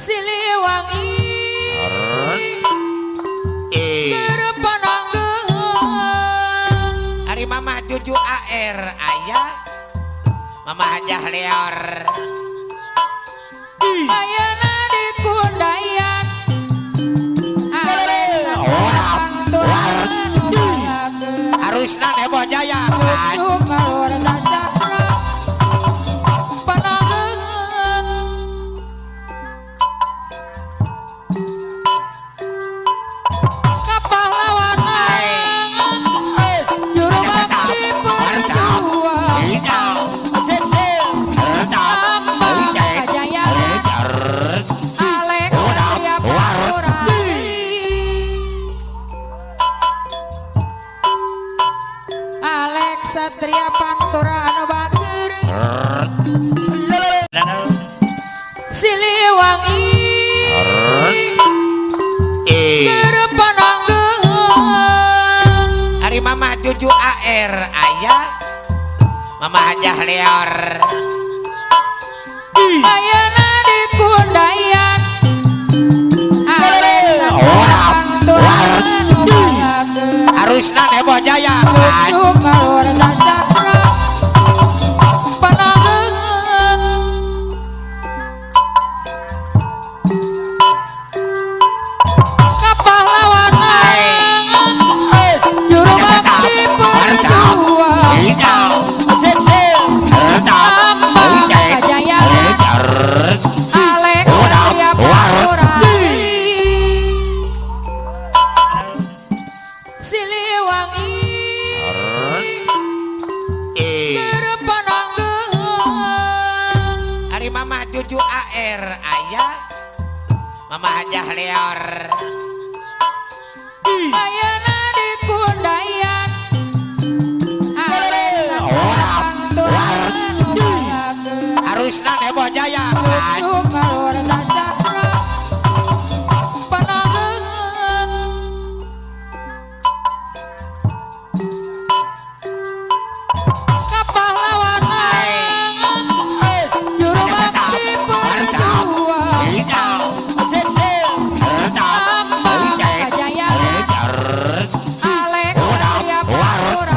Siliwangi Gerpananggeung Ari Mama Juju AR ayah Mama Hajah Leor Ayana di Kundayan Alexa Arusna Nebo Jaya Ngalur Cakra Satria Pantura anu bager Siliwangi Gerpananggeung Ari Mama Juju AR ayah Mama Hajah Leor Ayana di Kundayan Alexa Pantura anu bager Arusna Nebo Jaya Ngalur Cakra Pananggeung Kapahlawanan Juru Bakti Perjuangan Ambang Kajayaan Alex Satria Pantura Siliwangi Gerpananggeung Ari Mama Juju AR ayah Mama Hajah Leor Ayana di Kundayan Alexa Pantura anu bager Arusna Nebo Jaya Ngalur Cakra Pananggeung Kapahlawanan Juru Bakti Perjuangan Ambang Kajayaan Alex Satria Pantura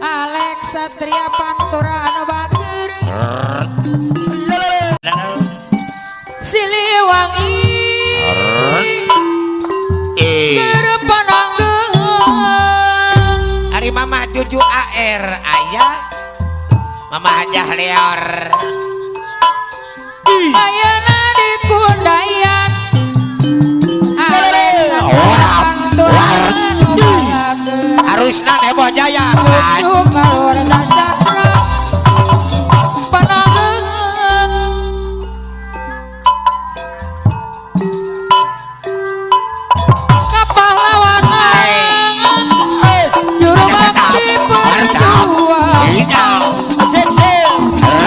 Alex Satria Pantura anu bager Siliwangi Gerpananggeung Ari Mama Juju AR ayah Mama Hajah Leor Ayana di Kundayan Alexa Pantura anu bager Arusna Nebo Jaya Ngalur Cakra Pananggeung Kapahlawanan Juru Bakti Perjuangan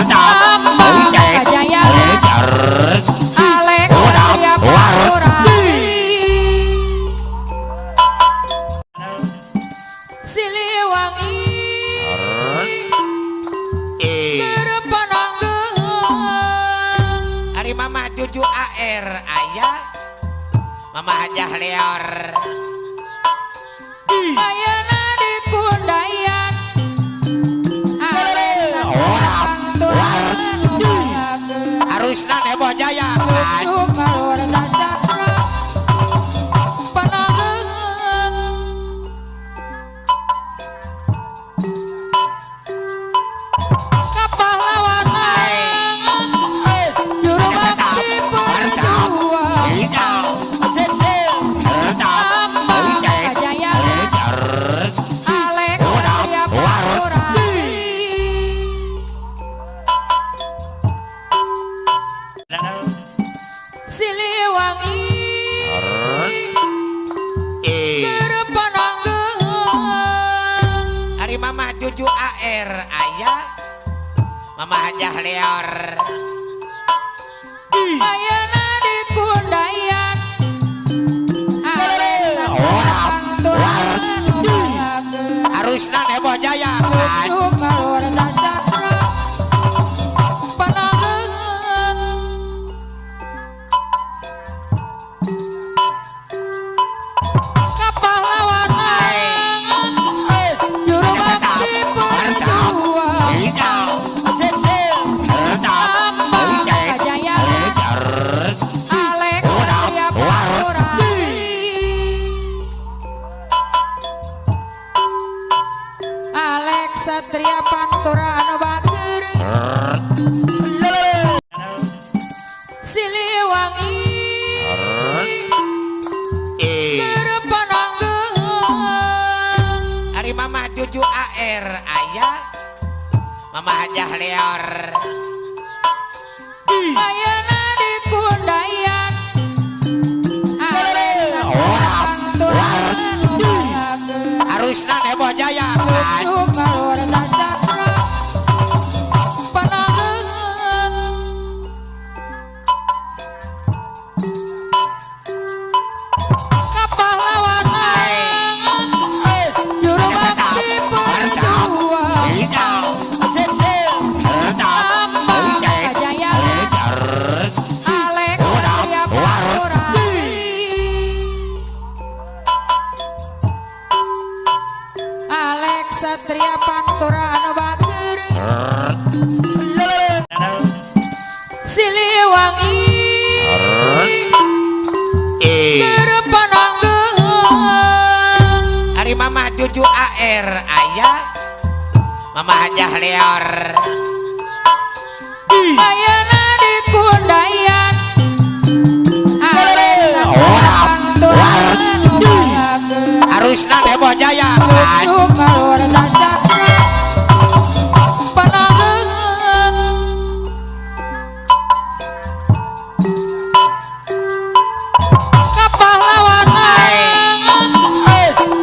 Ambang Kajayaan Alex Satria Pantura Siliwangi Gerpananggeung Ari Mama Juju AR ayah Mama Hajah Leor Ayana di Kundayan Alexa Pantura anu bager Arusna Nebo Jaya Ngalur Cakra Pananggeung Kapahlawanan Juru Bakti Perjuangan Ambang Kajayaan Ari Mama Juju AR ayah Mama Hajah Leor ayeuna di Kundayan Alexa Arusna Nebo Jaya Ngalor Cakra Panangeun kapahlawanan juru bakti perjuangan Ambang Kajayaan Alex Satria Pantura Alex Satria Pantura anu bager Siliwangi Pananggeun Ari Mama Juju AR ayah Mama Hajah Leor ayeuna di Kundayan Alexa Pantura anu bager Arusna Nebo Jaya Ngalor Cakra Panangeun kapahlawanan juru bakti perjuangan Ambang Kajayaan Alex Satria Pantura Alex Satria Pantura anu bager Siliwangi Pananggeun Ari Mama Juju AR ayah Mama Hajah Leor ayeuna di Kundayan Alexa Pantura anu bager Arusna Nebo Jaya Ngalor Cakra Panangeun kapahlawanan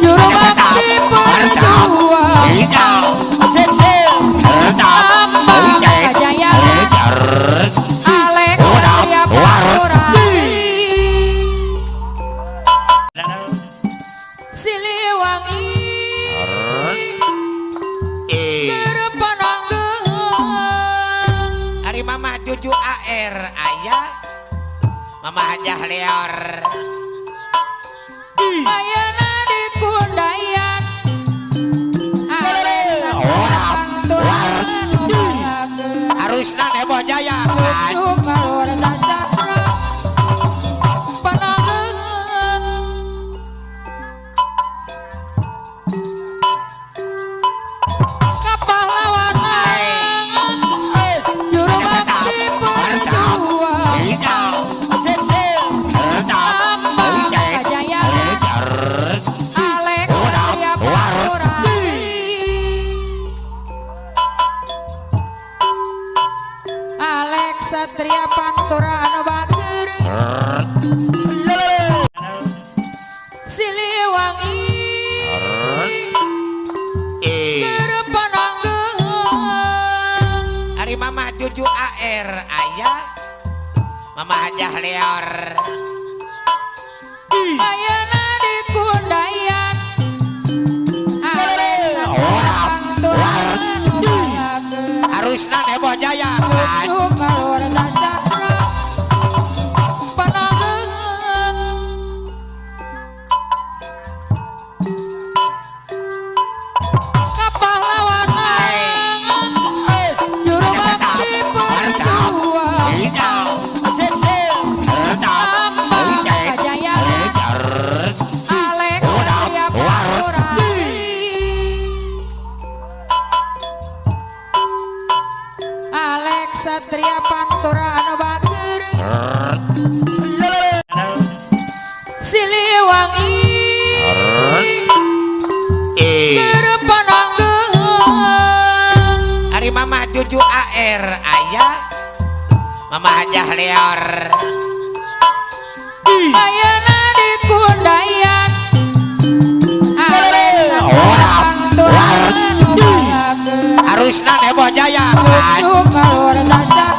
juru bakti perjuangan Ambang Kajayaan Alex Satria Pantura Siliwangi Pananggeun Ari Mama Juju AR ayah Mama Hajah Leor ayeuna di Kundayan Alexa Pantura anu bager Arusna Nebo Jaya Ngalor Cakra Panangeun kapahlawanan juru bakti perjuangan Ambang Kajayaan Alex Satria Pantura Alex Satria Pantura anu bager Siliwangi Pananggeun Ari Mama Juju AR ayah Mama Hajah Leor ayeuna di Kundayan Alexa Pantura anu bager Arusna Nebo Jaya Ngalor Cakra Panangeun kapahlawanan juru bakti perjuangan Ambang Kajayaan Alex Satria Pantura Alex Satria Pantura anu bager Siliwangi Pananggeun Ari Mama Juju AR ayah Mama Hajah Leor ayeuna di Kundayan Alexa Pantura Krishna Debo Jaya Ujung kalur dadah